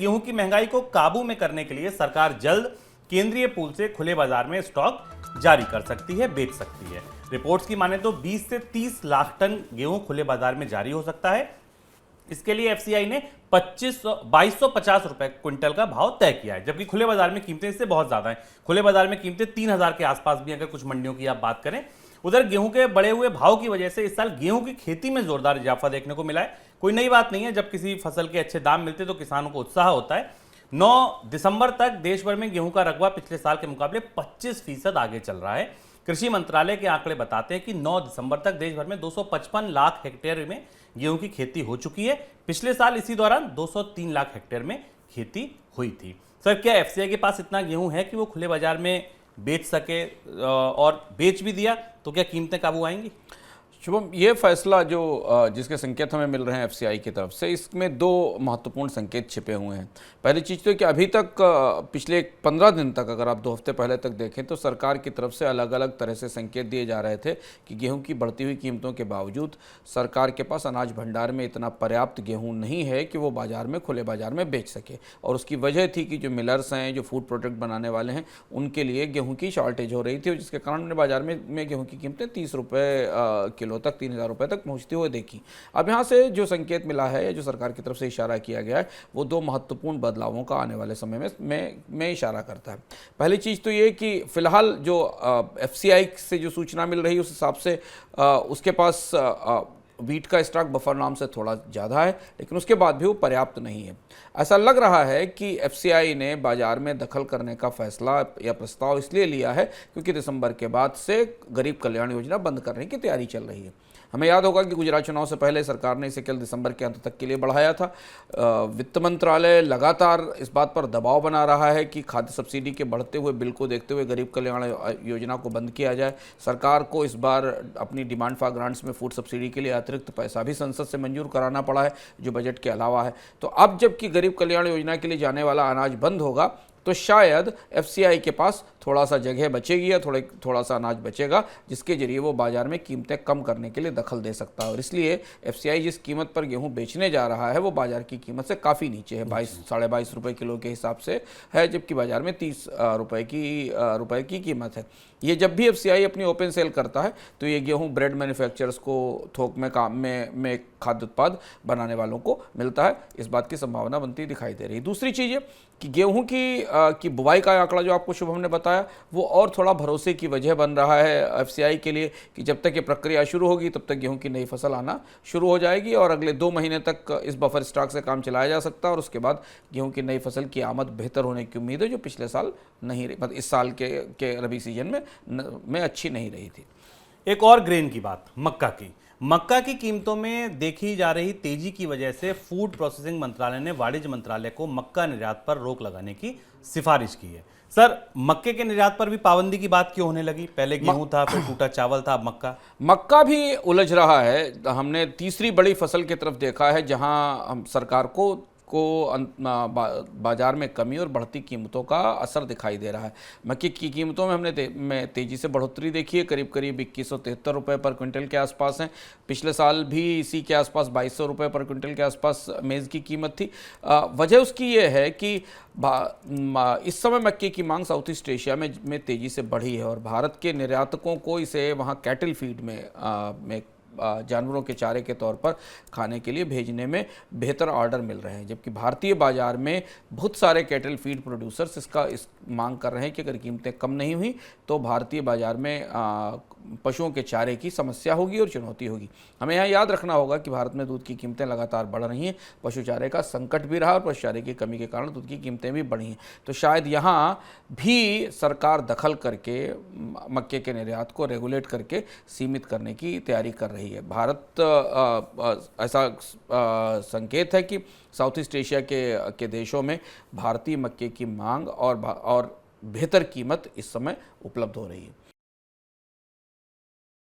गेहूं की महंगाई को काबू में करने के लिए सरकार जल्द केंद्रीय पूल से खुले बाजार में स्टॉक जारी कर सकती है, बेच सकती है। रिपोर्ट्स की माने तो 20 से 30 लाख टन गेहूं खुले बाजार में जारी हो सकता है। इसके लिए एफसीआई ने 2250 रुपए क्विंटल का भाव तय किया है, जबकि खुले बाजार में कीमतें इससे बहुत ज्यादा हैं। खुले बाजार में कीमतें 3000 के आसपास भी अगर कुछ मंडियों की आप बात करें। उधर गेहूं के बढ़े हुए भाव की वजह से इस साल गेहूं की खेती में जोरदार इजाफा देखने को मिला है। कोई नई बात नहीं है, जब किसी फसल के अच्छे दाम मिलते तो किसानों को उत्साह होता है। 9 दिसंबर तक देश भर में गेहूं का रकबा पिछले साल के मुकाबले 25% आगे चल रहा है। कृषि मंत्रालय के आंकड़े बताते हैं कि 9 दिसंबर तक देश भर में 255 लाख हेक्टेयर में गेहूं की खेती हो चुकी है। पिछले साल इसी दौरान 203 लाख हेक्टेयर में खेती हुई थी। सर, क्या एफसीआई के पास इतना गेहूं है कि वो खुले बाजार में बेच सके, और बेच भी दिया तो क्या कीमतें काबू आएंगी? शुभम, ये फैसला जो जिसके संकेत हमें मिल रहे हैं एफसीआई की तरफ से, इसमें दो महत्वपूर्ण संकेत छिपे हुए हैं। पहली चीज़ तो कि अभी तक पिछले 15 दिन तक, अगर आप 2 हफ्ते पहले तक देखें तो सरकार की तरफ से अलग अलग तरह से संकेत दिए जा रहे थे कि गेहूं की बढ़ती हुई कीमतों के बावजूद सरकार के पास अनाज भंडार में इतना पर्याप्त गेहूँ नहीं है कि वो बाजार में, खुले बाजार में बेच सके। और उसकी वजह थी कि जो मिलर्स हैं, जो फूड प्रोडक्ट बनाने वाले हैं, उनके लिए गेहूँ की शॉर्टेज हो रही थी, जिसके कारण उन्हें बाजार में गेहूँ की कीमतें 30 रुपये किलो तक, 3000 रुपये तक पहुंचती हुई देखी। अब यहाँ से जो संकेत मिला है, जो सरकार की तरफ से इशारा किया गया है, वो दो महत्वपूर्ण बदलावों का आने वाले समय में इशारा करता है। पहली चीज़ तो ये कि फिलहाल जो एफसीआई से जो सूचना मिल रही है उस हिसाब से उसके पास वीट का स्टॉक बफर नाम से थोड़ा ज़्यादा है, लेकिन उसके बाद भी वो पर्याप्त नहीं है। ऐसा लग रहा है कि एफसीआई ने बाजार में दखल करने का फैसला या प्रस्ताव इसलिए लिया है क्योंकि दिसंबर के बाद से गरीब कल्याण योजना बंद करने की तैयारी चल रही है। हमें याद होगा कि गुजरात चुनाव से पहले सरकार ने इसे केवल दिसंबर के अंत तक के लिए बढ़ाया था। वित्त मंत्रालय लगातार इस बात पर दबाव बना रहा है कि खाद्य सब्सिडी के बढ़ते हुए बिल को देखते हुए गरीब कल्याण योजना को बंद किया जाए। सरकार को इस बार अपनी डिमांड फॉर ग्रांट्स में फूड सब्सिडी के लिए अतिरिक्त पैसा भी संसद से मंजूर कराना पड़ा है, जो बजट के अलावा है। तो अब जबकि गरीब कल्याण योजना के लिए जाने वाला अनाज बंद होगा तो शायद एफसीआई के पास थोड़ा सा जगह बचेगी या थोड़ा सा अनाज बचेगा, जिसके जरिए वो बाजार में कीमतें कम करने के लिए दखल दे सकता है। और इसलिए एफसीआई जिस कीमत पर गेहूं बेचने जा रहा है वो बाजार की कीमत से काफ़ी नीचे है, 22-22.5 रुपये किलो के हिसाब से है, जबकि बाजार में 30 रुपये की कीमत है। ये जब भी एफसीआई अपनी ओपन सेल करता है तो ये गेहूं ब्रेड मैन्युफैक्चरर्स को, थोक में खाद्य उत्पाद बनाने वालों को मिलता है। इस बात की संभावना बनती दिखाई दे रही है। दूसरी चीज़ ये कि गेहूं की बुवाई का आंकड़ा जो आपको शुभम ने बताया, वो और थोड़ा भरोसे की वजह बन रहा है एफसीआई के लिए कि जब तक ये प्रक्रिया शुरू होगी तब तक गेहूं की नई फसल आना शुरू हो जाएगी और अगले 2 महीने तक इस बफर स्टॉक से काम चलाया जा सकता है। और उसके बाद गेहूं की नई फसल की आमद बेहतर होने की उम्मीद है, जो पिछले साल नहीं रही, मतलब इस साल के रबी सीजन में अच्छी नहीं रही थी। एक और ग्रेन की बात, मक्का की कीमतों में देखी जा रही तेजी की वजह से फूड प्रोसेसिंग मंत्रालय ने वाणिज्य मंत्रालय को मक्का निर्यात पर रोक लगाने की सिफारिश की है। सर, मक्के के निर्यात पर भी पाबंदी की बात क्यों होने लगी? पहले गेहूं था, फिर टूटा चावल था, अब मक्का भी उलझ रहा है। हमने तीसरी बड़ी फसल की तरफ देखा है जहां हम सरकार को बाजार में कमी और बढ़ती कीमतों का असर दिखाई दे रहा है। मक्के की कीमतों में हमने तेजी से बढ़ोतरी देखी है, करीब 2173 रुपये पर क्विंटल के आसपास हैं। पिछले साल भी इसी के आसपास 2200 रुपये पर क्विंटल के आसपास मेज़ की कीमत थी। वजह उसकी ये है कि इस समय मक्के की मांग साउथ ईस्ट एशिया में तेज़ी से बढ़ी है और भारत के निर्यातकों को इसे वहाँ कैटल फीड में जानवरों के चारे के तौर पर खाने के लिए भेजने में बेहतर ऑर्डर मिल रहे हैं। जबकि भारतीय बाजार में बहुत सारे कैटल फीड प्रोड्यूसर्स इस मांग कर रहे हैं कि अगर कीमतें कम नहीं हुई तो भारतीय बाजार में पशुओं के चारे की समस्या होगी और चुनौती होगी। हमें यहाँ याद रखना होगा कि भारत में दूध की कीमतें लगातार बढ़ रही हैं, पशु चारे का संकट भी रहा और पशु चारे की कमी के कारण दूध की कीमतें भी बढ़ी हैं। तो शायद यहाँ भी सरकार दखल करके मक्के के निर्यात को रेगुलेट करके सीमित करने की तैयारी कर रही है। भारत ऐसा संकेत है कि साउथ ईस्ट एशिया के देशों में भारतीय मक्के की मांग और बेहतर कीमत इस समय उपलब्ध हो रही है।